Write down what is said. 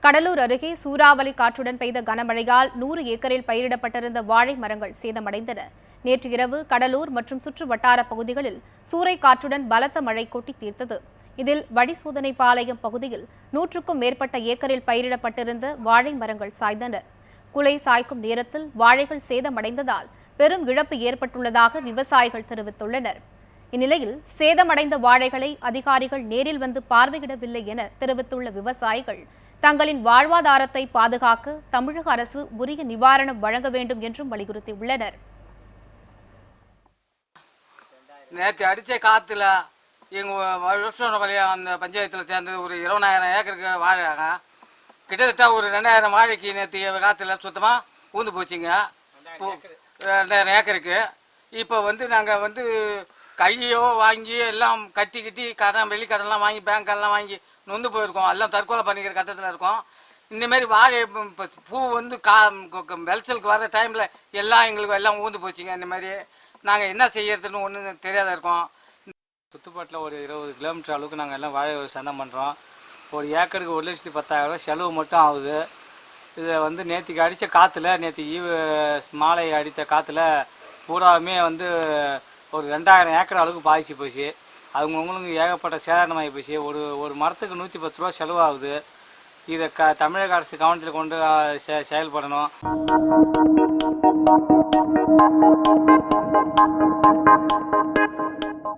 கடலூர் அருகே சூறாவளி காற்றுடன் பெய்த கனமழையால் 100 ஏக்கரில் பயிரிடப்பட்டிருந்த வாழை மரங்கள் சேதமடைந்தன. நேற்று இரவு கடலூர் மற்றும் சுற்று வட்டார பகுதிகளில் சூறைக்காற்றுடன் பலத்த மழை கொட்டி தீர்த்தது. இதில் வடிசோதனைபாளையம் பகுதியில் 100க்கும் மேற்பட்ட ஏக்கரில் பயிரிடப்பட்டிருந்த வாழை மரங்கள் சாய்ந்தன. குலை சாய்க்கும் நேரத்தில் வாழைகள் சேதமடைந்ததால் பெரும் இழப்பு ஏற்பட்டுள்ளதாக விவசாயிகள் தெரிவித்துள்ளனர். இந்நிலையில் சேதமடைந்த வாழைகளை அதிகாரிகள் நேரில் வந்து பார்வையிடவில்லை என தெரிவித்துள்ள விவசாயிகள் தங்களின் வாழ்வாதாரத்தை பாதுகாக்க தமிழக அரசு உரிய நிவாரணம் வழங்க வேண்டும் என்றும் வலியுறுத்தியுள்ளனர். நேற்று அடித்த காற்றுல எங்கள் வருஷம் அந்த பஞ்சாயத்தில் சேர்ந்து ஒரு 20,000 ஏக்கருக்கு வாழைங்க. கிட்டத்தட்ட ஒரு 2,000 வாழைக்கு நேற்று காற்றுல சுத்தமாக ஊந்து போச்சுங்க. 2,000 ஏக்கருக்கு. இப்போ நாங்கள் கையோ வாங்கி எல்லாம் கட்டி கடன் வெளிக்கடன்லாம் வாங்கி பேங்க்கெல்லாம் வாங்கி நொந்து போயிருக்கோம். எல்லாம் தற்கொலை பண்ணிக்கிற கட்டத்தில் இருக்கோம். இந்தமாரி வாழை பூ விளைச்சலுக்கு வர டைமில் எல்லாம் ஊந்து போச்சுங்க. இந்த மாதிரி நாங்கள் என்ன செய்யறதுன்னு ஒன்றும் தெரியாத இருக்கோம். சுற்றுப்பாட்டில் ஒரு 20 கிலோமீட்டர் அளவுக்கு நாங்கள் எல்லாம் வாழை சந்தை பண்ணுறோம். ஒரு ஏக்கருக்கு 1,10,000 செலவு மட்டும் ஆகுது. இதை நேற்றுக்கு அடித்த காற்றுல மாலை அடித்த காற்றுல பூராவுமே ஒரு 2,000 ஏக்கர் அளவுக்கு பாதிச்சு போச்சு. அவங்கவுங்களுக்கு ஏகப்பட்ட சேதாரமாகி போச்சு. ஒரு மரத்துக்கு 110 ரூபா செலவாகுது. இதை தமிழக அரசு கவனத்தில் கொண்டு செயல்படணும்.